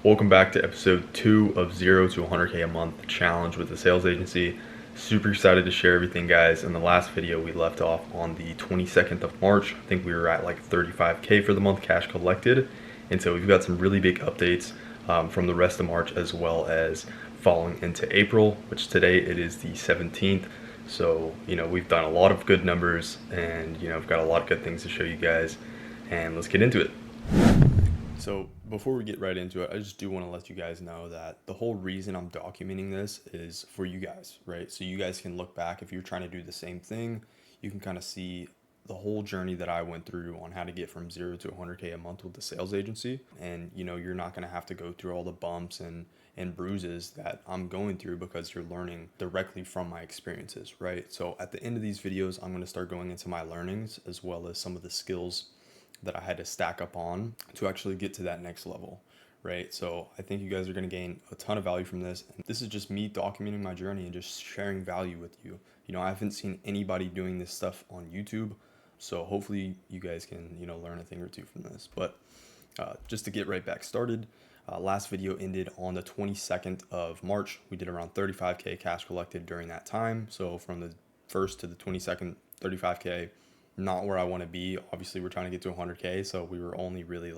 Welcome back to episode 2 of 0 to 100K a month challenge with the sales agency. Super excited to share everything, guys. In the last video, we left off on the 22nd of March. I think we were at like 35K for the month cash collected. And so we've got some really big updates from the rest of March, as well as falling into April, which today it is the 17th. So, we've done a lot of good numbers, and, I've got a lot of good things to show you guys. And let's get into it. So before we get right into it, I just do want to let you guys know that the whole reason I'm documenting this is for you guys, right? So you guys can look back if you're trying to do the same thing. You can kind of see the whole journey that I went through on how to get from 0 to 100K a month with the sales agency. And you're not going to have to go through all the bumps and bruises that I'm going through, because you're learning directly from my experiences, right? So at the end of these videos, I'm going to start going into my learnings, as well as some of the skills that I had to stack up on to actually get to that next level, right? So I think you guys are going to gain a ton of value from this. And this is just me documenting my journey and just sharing value with you. I haven't seen anybody doing this stuff on YouTube, so hopefully you guys can, learn a thing or two from this. But just to get right back started, last video ended on the 22nd of March. We did around 35K cash collected during that time. So from the 1st to the 22nd, 35K. Not where I want to be. Obviously, we're trying to get to 100K, so we were only really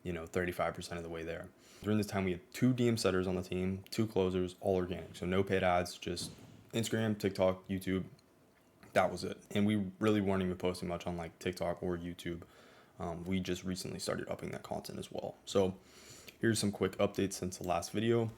35% of the way there. During this time, we had 2 DM setters on the team, 2 closers, all organic. So no paid ads, just Instagram, TikTok, YouTube. That was it. And we really weren't even posting much on TikTok or YouTube. We just recently started upping that content as well. So here's some quick updates since the last video.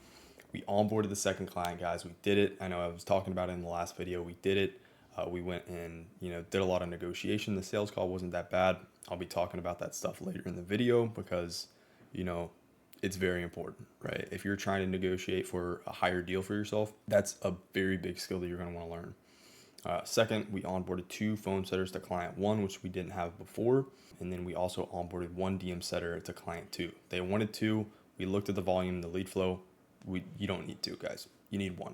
We onboarded the second client, guys. We did it. I know I was talking about it in the last video. We did it. We went and did a lot of negotiation. The sales call wasn't that bad. I'll be talking about that stuff later in the video, because it's very important, right? If you're trying to negotiate for a higher deal for yourself, that's a very big skill that you're going to want to learn. Second, we onboarded 2 phone setters to client 1, which we didn't have before. And then we also onboarded 1 DM setter to client 2. They wanted 2. We looked at the volume, the lead flow. You don't need 2, guys. You need 1.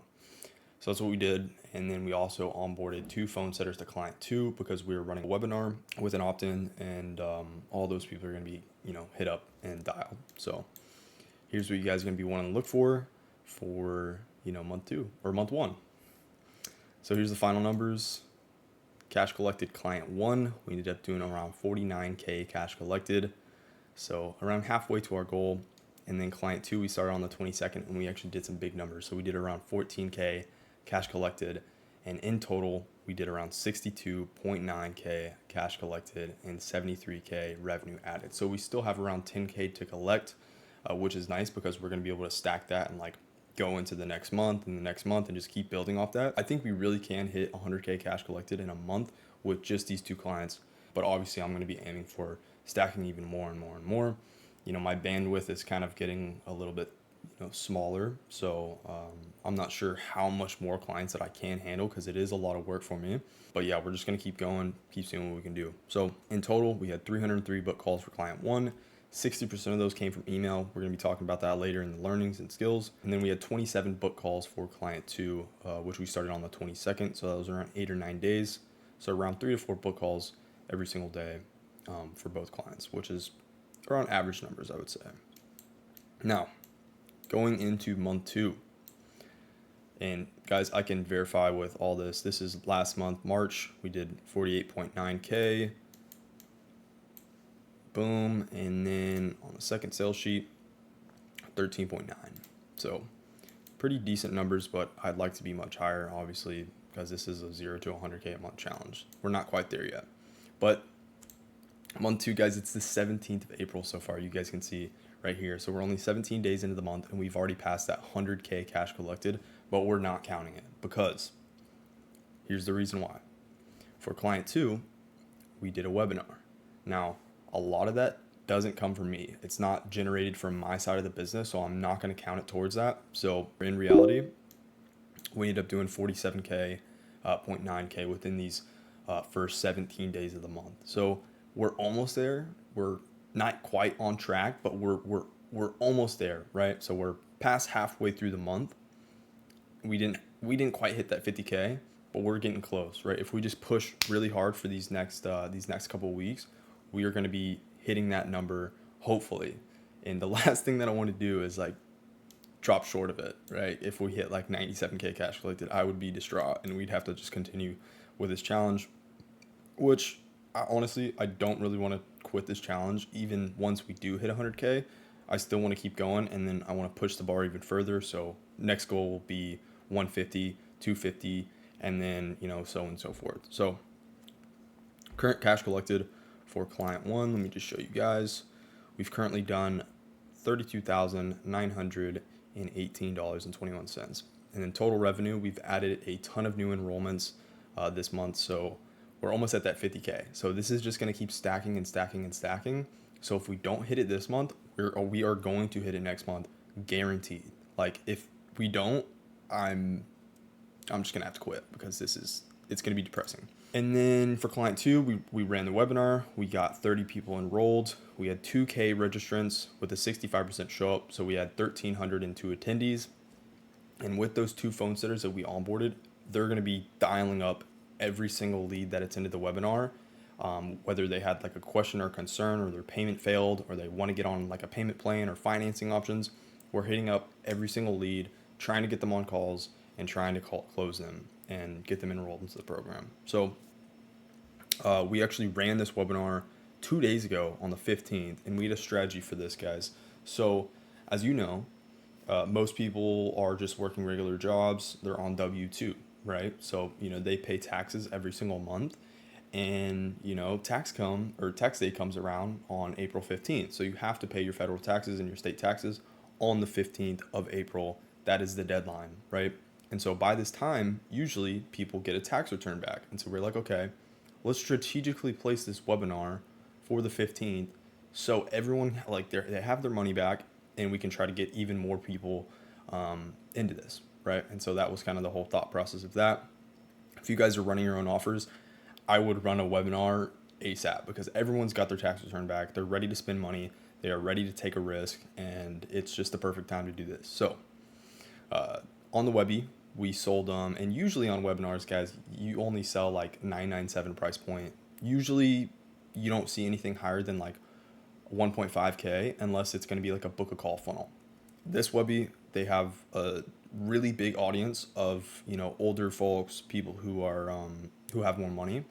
So that's what we did. And then we also onboarded 2 phone setters to client 2, because we were running a webinar with an opt-in, and all those people are going to be, hit up and dialed. So here's what you guys are going to be wanting to look for month 2 or month 1. So here's the final numbers. Cash collected client 1, we ended up doing around 49K cash collected. So around halfway to our goal. And then client 2, we started on the 22nd, and we actually did some big numbers. So we did around 14K cash collected, and in total we did around 62.9K cash collected and 73K revenue added. So we still have around 10K to collect, which is nice, because we're going to be able to stack that and go into the next month and the next month and just keep building off that. I think we really can hit 100K cash collected in a month with just these 2 clients, but obviously I'm going to be aiming for stacking even more and more and more. My bandwidth is kind of getting a little bit smaller, so I'm not sure how much more clients that I can handle, because it is a lot of work for me. But yeah, we're just going to keep going, keep seeing what we can do. So in total, we had 303 book calls for client 1. 60% of those came from email. We're going to be talking about that later in the learnings and skills. And then we had 27 book calls for client 2, which we started on the 22nd. So that was around 8 or 9 days. So around 3 to 4 book calls every single day for both clients, which is around average numbers, I would say. Now, going into month 2, and guys, I can verify with all this. This is last month, March. We did 48.9K. Boom. And then on the second sales sheet, 13.9. So pretty decent numbers, but I'd like to be much higher, obviously, because this is a 0 to 100K a month challenge. We're not quite there yet. But month 2, guys, it's the 17th of April so far. You guys can see right here. So we're only 17 days into the month, and we've already passed that 100K cash collected, but we're not counting it, because here's the reason why. For client 2, we did a webinar. Now, a lot of that doesn't come from me. It's not generated from my side of the business, so I'm not going to count it towards that. So in reality, we ended up doing 47K, 0.9K within these first 17 days of the month. So we're almost there. We're not quite on track, but we're almost there, right? So we're past halfway through the month. We didn't quite hit that 50K, but we're getting close, right? If we just push really hard for these next couple of weeks, we are going to be hitting that number, hopefully, And the last thing that I want to do is like drop short of it, right? If we hit like 97K cash collected, I would be distraught and we'd have to just continue with this challenge, which I don't really want to quit this challenge. Even once we do hit 100K, I still want to keep going, and then I want to push the bar even further. So next goal will be 150, 250, and then, so on and so forth. So current cash collected for client one, let me just show you guys. We've currently done $32,918.21. And then total revenue, we've added a ton of new enrollments this month. So we're almost at that 50K. So this is just going to keep stacking and stacking and stacking. So if we don't hit it this month, we are going to hit it next month, guaranteed. Like if we don't, I'm just going to have to quit because it's going to be depressing. And then for client two, we ran the webinar. We got 30 people enrolled. We had 2K registrants with a 65% show up. So we had 1,302 attendees. And with those 2 phone sitters that we onboarded, they're going to be dialing up every single lead that attended the webinar. Whether they had like a question or concern, or their payment failed, or they want to get on like a payment plan or financing options, we're hitting up every single lead, trying to get them on calls and trying to close them and get them enrolled into the program. So we actually ran this webinar 2 days ago on the 15th, and we had a strategy for this, guys. So as you know, most people are just working regular jobs. They're on W-2, right? So, they pay taxes every single month, and, tax day comes around on April 15th. So you have to pay your federal taxes and your state taxes on the 15th of April. That is the deadline, right? And so by this time, usually people get a tax return back. And so we're like, okay, let's strategically place this webinar for the 15th so everyone they have their money back, and we can try to get even more people into this, right? And so that was kind of the whole thought process of that. If you guys are running your own offers, I would run a webinar ASAP because everyone's got their tax return back. They're ready to spend money. They are ready to take a risk, and it's just the perfect time to do this. So on the Webby, we sold them, and usually on webinars, guys, you only sell like $997 price point. Usually you don't see anything higher than like 1.5K unless it's going to be like a book a call funnel. This Webby, they have a really big audience of, older folks, people who are who have more money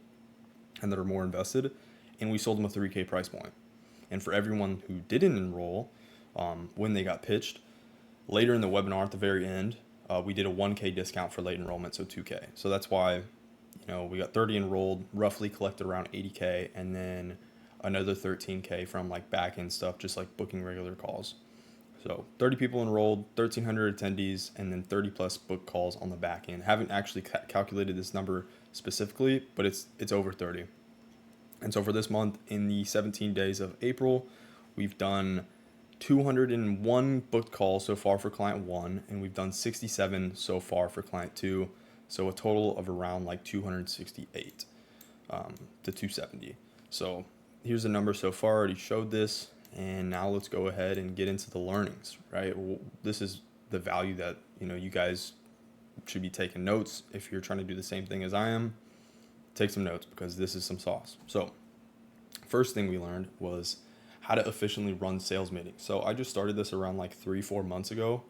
and that are more invested, and we sold them a 3K price point. And for everyone who didn't enroll, when they got pitched later in the webinar at the very end, we did a 1K discount for late enrollment, so 2K. So that's why, we got 30 enrolled, roughly collected around 80K, and then another 13K from like back end stuff, just like booking regular calls. So 30 people enrolled, 1,300 attendees, and then 30 plus book calls on the back end. Haven't actually calculated this number specifically, but it's over 30. And so for this month, in the 17 days of April, we've done 201 booked calls so far for client one, and we've done 67 so far for client two. So a total of around like 268 to 270. So here's the number so far. I already showed this, and now let's go ahead and get into the learnings, right? This is the value that, you guys should be taking notes. If you're trying to do the same thing as I am, take some notes because this is some sauce. So first thing we learned was how to efficiently run sales meetings. So I just started this around like 3-4 months ago.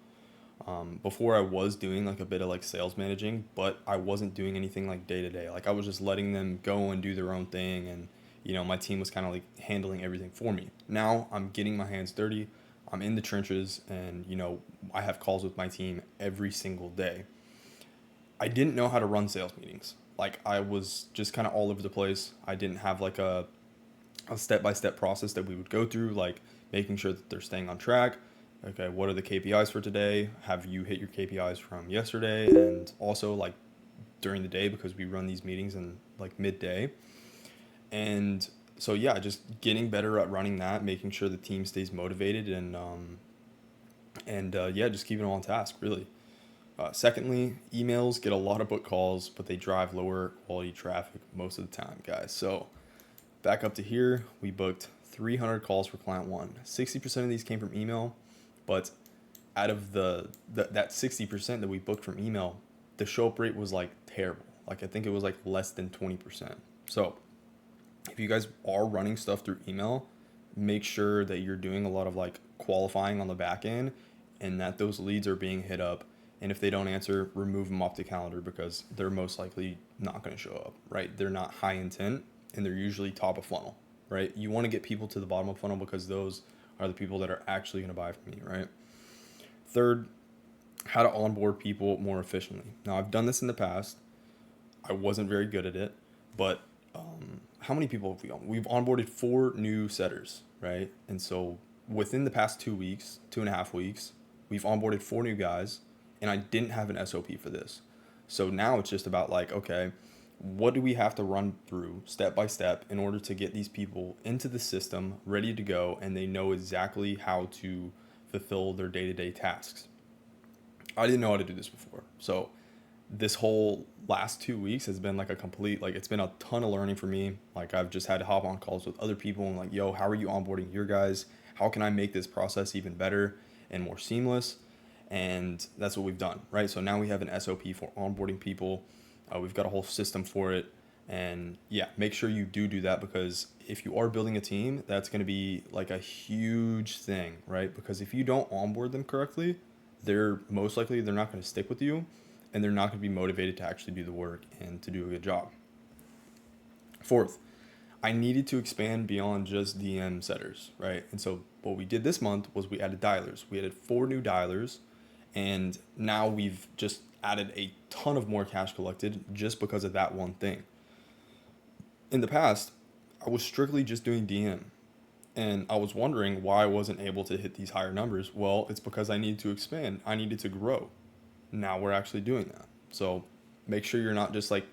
Before I was doing like a bit of like sales managing, but I wasn't doing anything like day to day. Like I was just letting them go and do their own thing, and my team was kind of like handling everything for me. Now I'm getting my hands dirty. I'm in the trenches, and I have calls with my team every single day. I didn't know how to run sales meetings. Like I was just kind of all over the place. I didn't have like a step-by-step process that we would go through, like making sure that they're staying on track. Okay, what are the KPIs for today? Have you hit your KPIs from yesterday? And also like during the day, because we run these meetings in like midday. And so yeah, just getting better at running that, making sure the team stays motivated, and just keeping them on task, really. Secondly, emails get a lot of book calls, but they drive lower quality traffic most of the time, guys. So back up to here, we booked 300 calls for client one. 60% of these came from email, but out of that 60% that we booked from email, the show up rate was like terrible. Like I think it was like less than 20%. So if you guys are running stuff through email, make sure that you're doing a lot of like qualifying on the back end and that those leads are being hit up. And if they don't answer, remove them off the calendar because they're most likely not going to show up, right? They're not high intent and they're usually top of funnel, right? You want to get people to the bottom of funnel because those are the people that are actually going to buy from you, right? Third, how to onboard people more efficiently. Now, I've done this in the past. I wasn't very good at it, but how many people have we on? We've onboarded 4 new setters, right? And so within the past 2 weeks, 2.5 weeks, we've onboarded 4 new guys, and I didn't have an SOP for this. So now it's just about like, okay, what do we have to run through step by step in order to get these people into the system, ready to go, and they know exactly how to fulfill their day-to-day tasks. I didn't know how to do this before. So this whole last 2 weeks has been like a complete, like it's been a ton of learning for me. Like I've just had to hop on calls with other people and like, yo, how are you onboarding your guys? How can I make this process even better and more seamless? And that's what we've done, right? So now we have an SOP for onboarding people. We've got a whole system for it. And yeah, make sure you do that because if you are building a team, that's going to be like a huge thing, right? Because if you don't onboard them correctly, they're most likely they're not going to stick with you and they're not going to be motivated to actually do the work and to do a good job. Fourth, I needed to expand beyond just DM setters, right? And so what we did this month was we added dialers. We added 4 new dialers, and now we've just added a ton of more cash collected just because of that one thing. In the past, I was strictly just doing DM, and I was wondering why I wasn't able to hit these higher numbers. Well, it's because I needed to expand. I needed to grow. Now we're actually doing that. So make sure you're not just like,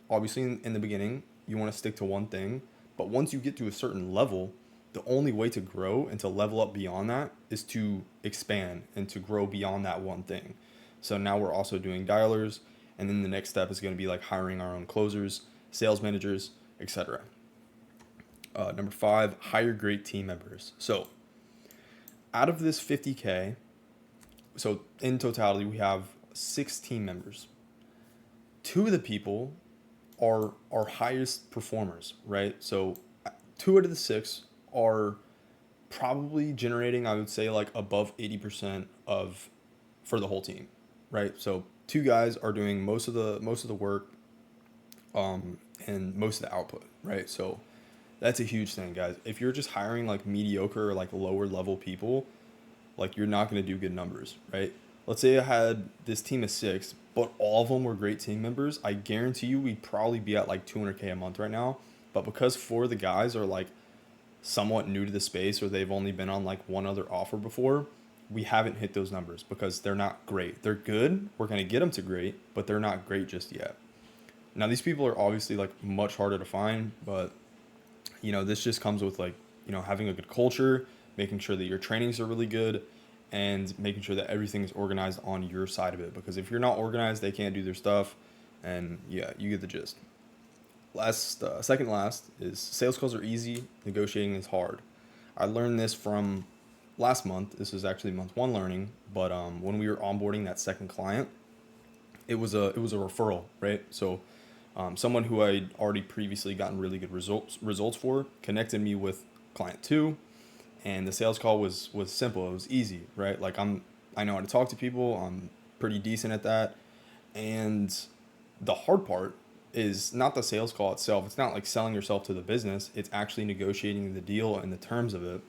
obviously in the beginning, you want to stick to one thing. But once you get to a certain level, the only way to grow and to level up beyond that is to expand and to grow beyond that one thing. So now we're also doing dialers. And then the next step is going to be like hiring our own closers, sales managers, etc. Number 5, hire great team members. So out of this 50K, so in totality, we have 6 team members. 2 of the people are our highest performers, right? So 2 out of the 6 are probably generating, I would say, like above 80% of for the whole team, right? So 2 guys are doing most of the work, and most of the output, right? So that's a huge thing, guys. If you're just hiring like mediocre or like lower level people, like you're not going to do good numbers, right? Let's say I had this team of 6, but all of them were great team members. I guarantee you we'd probably be at like 200K a month right now. But because 4 of the guys are like somewhat new to the space or they've only been on like one other offer before, we haven't hit those numbers because they're not great. They're good. We're going to get them to great, but they're not great just yet. Now, these people are obviously like much harder to find, but you know, this just comes with like, you know, having a good culture, making sure that your trainings are really good, and making sure that everything is organized on your side of it. Because if you're not organized, they can't do their stuff. And yeah, you get the gist. Second last is sales calls are easy, negotiating is hard. I learned this from last month. This is actually month 1 learning, but when we were onboarding that second client, it was a referral, right? So someone who I'd already previously gotten really good results for connected me with client 2, and the sales call was simple. It was easy, right? Like I know how to talk to people. I'm pretty decent at that. And the hard part is not the sales call itself. It's not like selling yourself to the business. It's actually negotiating the deal and the terms of it.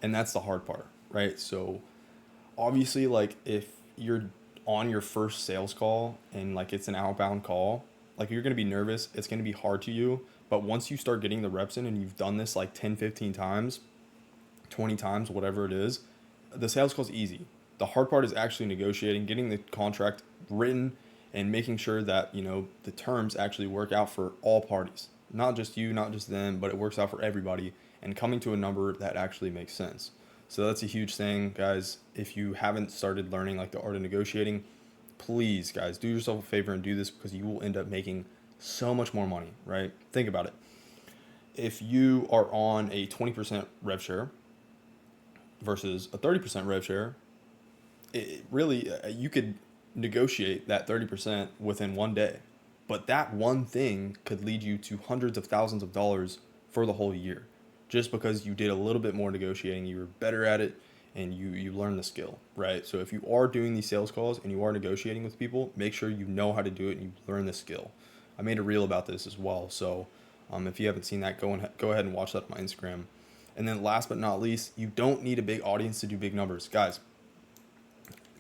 And that's the hard part, right? So obviously, like if you're on your first sales call and like it's an outbound call, like you're going to be nervous. It's going to be hard to you. But once you start getting the reps in and you've done this like 10, 15 times, 20 times, whatever it is, the sales call is easy. The hard part is actually negotiating, getting the contract written, and making sure that, you know, the terms actually work out for all parties. Not just you, not just them, but it works out for everybody, and coming to a number that actually makes sense. So that's a huge thing, guys. If you haven't started learning like the art of negotiating, please, guys, do yourself a favor and do this because you will end up making so much more money, right? Think about it. If you are on a 20% rev share versus a 30% rev share, it really, you could negotiate that 30% within one day. But that one thing could lead you to hundreds of thousands of dollars for the whole year just because you did a little bit more negotiating. You were better at it and you learn the skill, right? So if you are doing these sales calls and you are negotiating with people, make sure you know how to do it and you learn the skill. I made a reel about this as well, so if you haven't seen that, go ahead and watch that on my Instagram. And then last but not least, you don't need a big audience to do big numbers, guys.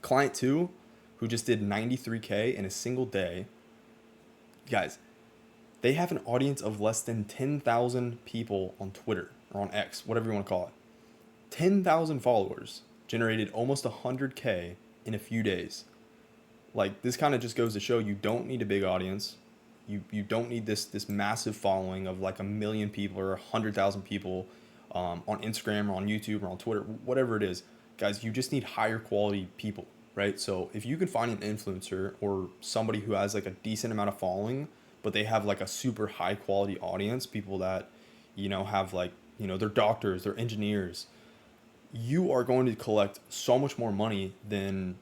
Client 2, who just did 93K in a single day, guys, they have an audience of less than 10,000 people on Twitter or on X, whatever you want to call it. 10,000 followers, generated almost 100K in a few days. Like, this kind of just goes to show you don't need a big audience. You don't need this massive following of like 1 million people or 100,000 people on Instagram or on YouTube or on Twitter, whatever it is. Guys, you just need higher quality people, right? So if you can find an influencer or somebody who has like a decent amount of following, but they have like a super high quality audience, people that, have like, they're doctors, they're engineers, you are going to collect so much more money than,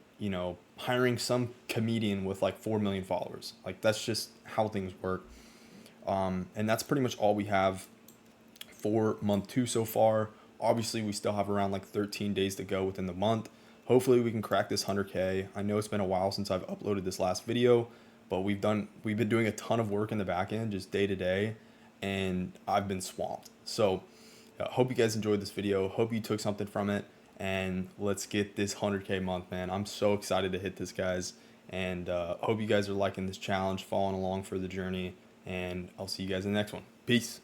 hiring some comedian with like 4 million followers. Like, that's just how things work. And that's pretty much all we have for month 2 so far. Obviously, we still have around like 13 days to go within the month. Hopefully we can crack this 100K. I know it's been a while since I've uploaded this last video, but we've been doing a ton of work in the back end just day to day, and I've been swamped. So hope you guys enjoyed this video. Hope you took something from it, and let's get this 100K month, man. I'm so excited to hit this, guys, and hope you guys are liking this challenge, following along for the journey, and I'll see you guys in the next one. Peace.